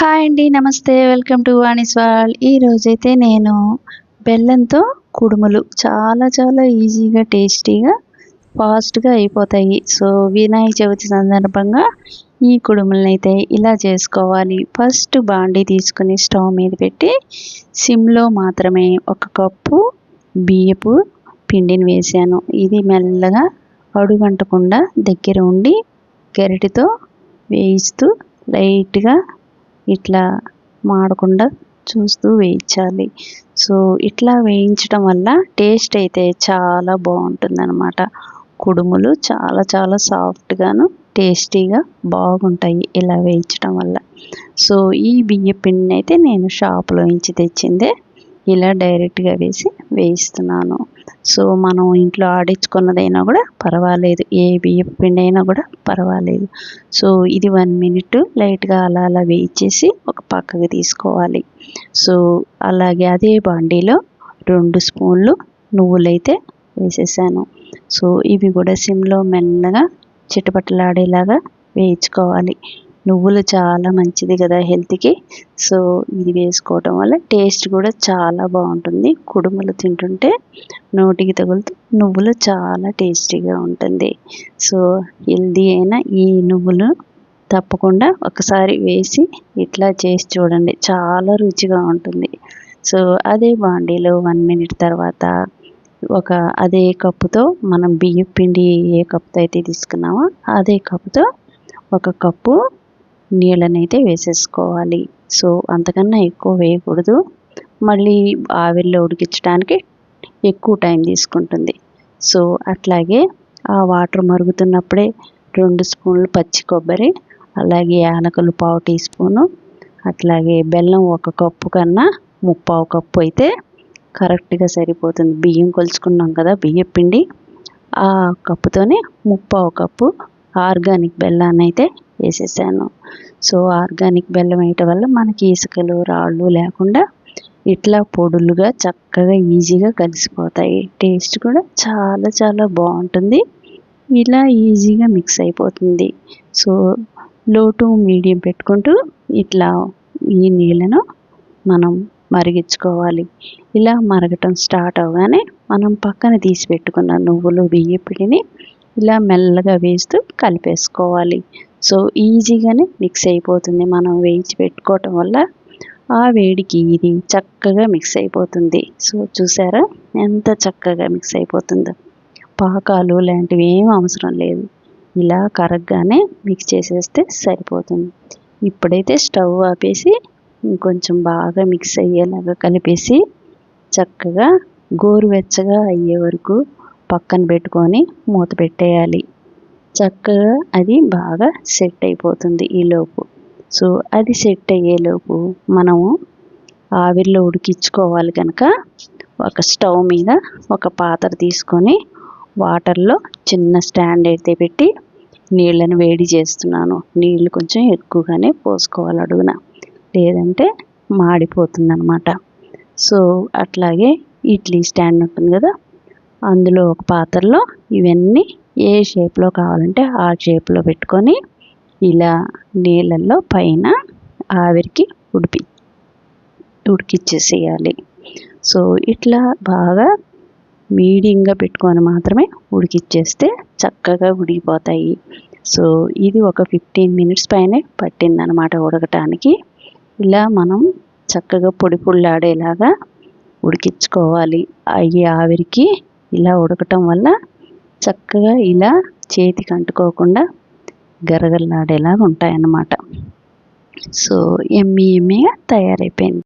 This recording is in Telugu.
హాయ్ అండి, నమస్తే. Welcome to Vani's world. ఈరోజైతే నేను బెల్లంతో కుడుములు చాలా చాలా ఈజీగా, టేస్టీగా, ఫాస్ట్గా అయిపోతాయి. సో వినాయక చవితి సందర్భంగా ఈ కుడుములను అయితే ఇలా చేసుకోవాలి. ఫస్ట్ బాండీ తీసుకుని స్టవ్ మీద పెట్టి సిమ్లో మాత్రమే 1 కప్పు బియ్యపు పిండిని వేసాను. ఇది మెల్లగా అడుగంటకుండా దగ్గర ఉండి గరిటెతో వేయిస్తూ లైట్గా ఇట్లా మాడకుండా చూస్తూ వేయించాలి. సో ఇట్లా వేయించడం వల్ల టేస్ట్ అయితే చాలా బాగుంటుందన్నమాట. కుడుములు చాలా చాలా సాఫ్ట్గాను టేస్టీగా బాగుంటాయి ఇలా వేయించడం వల్ల. సో ఈ బియ్య పిండిని అయితే నేను షాపులో నుంచి తెచ్చిందే ఇలా డైరెక్ట్గా వేయిస్తున్నాను. సో మనం ఇంట్లో ఆడించుకున్నదైనా కూడా పర్వాలేదు, ఏ బియ్యపు పిండి అయినా కూడా పర్వాలేదు. సో ఇది 1 మినిట్ లైట్గా అలా అలా వేయించేసి ఒక పక్కకి తీసుకోవాలి. సో అలాగే అదే బాండీలో 2 స్పూన్లు నువ్వులైతే వేసేసాను. సో ఇవి కూడా సిమ్లో మెల్లగా చిటపటలాడేలాగా వేయించుకోవాలి. నువ్వులు చాలా మంచిది కదా హెల్త్కి. సో ఇది వేసుకోవటం వల్ల టేస్ట్ కూడా చాలా బాగుంటుంది. కుడుములు తింటుంటే నోటికి తగులుతూ నువ్వులు చాలా టేస్టీగా ఉంటుంది. సో హెల్దీ అయిన ఈ నువ్వులు తప్పకుండా ఒకసారి వేసి ఇట్లా చేసి చూడండి, చాలా రుచిగా ఉంటుంది. సో అదే బాండీలో 1 మినిట్ తర్వాత అదే కప్పుతో మనం బియ్యం పిండి ఏ కప్పుతో అయితే తీసుకున్నామో అదే కప్పుతో 1 కప్పు నీళ్ళనైతే వేసేసుకోవాలి. సో అంతకన్నా ఎక్కువ వేయకూడదు, మళ్ళీ ఆవిరిలో ఉడికించడానికి ఎక్కువ టైం తీసుకుంటుంది. సో అట్లాగే ఆ వాటర్ మరుగుతున్నప్పుడే 2 స్పూన్లు పచ్చి కొబ్బరి, అలాగే యాలకులు 1/2 టీ స్పూను, అట్లాగే బెల్లం 1 కప్పు కన్నా 3/4 కప్పు అయితే కరెక్ట్గా సరిపోతుంది. బియ్యం కొలుచుకున్నాం కదా బియ్యం పిండి, ఆ కప్పుతోనే 3/4 కప్పు ఆర్గానిక్ బెల్లాన్ని అయితే వేసేసాను. సో ఆర్గానిక్ బెల్లం వేయటం వల్ల మనకి ఇసుకలు రాళ్ళు లేకుండా ఇట్లా పొడులుగా చక్కగా ఈజీగా కలిసిపోతాయి. టేస్ట్ కూడా చాలా చాలా బాగుంటుంది. ఇలా ఈజీగా మిక్స్ అయిపోతుంది. సో లో టు మీడియం పెట్టుకుంటూ ఇట్లా ఈ నీళ్ళను మనం మరిగించుకోవాలి. ఇలా మరగటం స్టార్ట్ అవగానే మనం పక్కన తీసి పెట్టుకున్న నువ్వులు బియ్య పిండిని ఇలా మెల్లగా వేస్తూ కలిపేసుకోవాలి. సో ఈజీగానే మిక్స్ అయిపోతుంది. మనం వేయించి పెట్టుకోవటం వల్ల ఆ వేడికి ఇది చక్కగా మిక్స్ అయిపోతుంది. సో చూసారా ఎంత చక్కగా మిక్స్ అయిపోతుందో. పాకాలు లాంటివి ఏం అవసరం లేదు, ఇలా కరగ్గానే మిక్స్ చేసేస్తే సరిపోతుంది. ఇప్పుడైతే స్టవ్ ఆపేసి ఇంకొంచెం బాగా మిక్స్ అయ్యేలాగా కలిపేసి చక్కగా గోరువెచ్చగా అయ్యే వరకు పక్కన పెట్టుకొని మూత పెట్టేయాలి. చక్కగా అది బాగా సెట్ అయిపోతుంది ఈలోపు. సో అది సెట్ అయ్యేలోపు మనము ఆవిరిలో ఉడికించుకోవాలి కనుక ఒక స్టవ్ మీద ఒక పాత్ర తీసుకొని వాటర్లో చిన్న స్టాండ్ అయితే పెట్టి నీళ్ళను వేడి చేస్తున్నాను. నీళ్ళు కొంచెం ఎక్కువగానే పోసుకోవాలి అడుగున, లేదంటే మాడిపోతుంది అన్నమాట. సో అట్లాగే ఇడ్లీ స్టాండ్ ఉంటుంది కదా, అందులో ఒక పాత్రలో ఇవన్నీ ఏ షేప్లో కావాలంటే ఆ షేప్లో పెట్టుకొని ఇలా నీళ్ళల్లో పైన ఆవిరికి ఉడికిచ్చేసేయాలి. సో ఇట్లా బాగా మీడియంగా పెట్టుకొని మాత్రమే ఉడికిచ్చేస్తే చక్కగా ఉడికిపోతాయి. సో ఇది ఒక 15 మినిట్స్ పైనే పట్టిందనమాట ఉడకటానికి. ఇలా మనం చక్కగా పొడి పొడిలాడేలాగా ఉడికించుకోవాలి. అవి ఆవిరికి ఇలా ఉడకటం వల్ల చక్కగా ఇలా చేతికి అంటుకోకుండా గరగరలాడేలాగా ఉంటాయన్నమాట. సో ఎమ్మీగా తయారైపోయింది.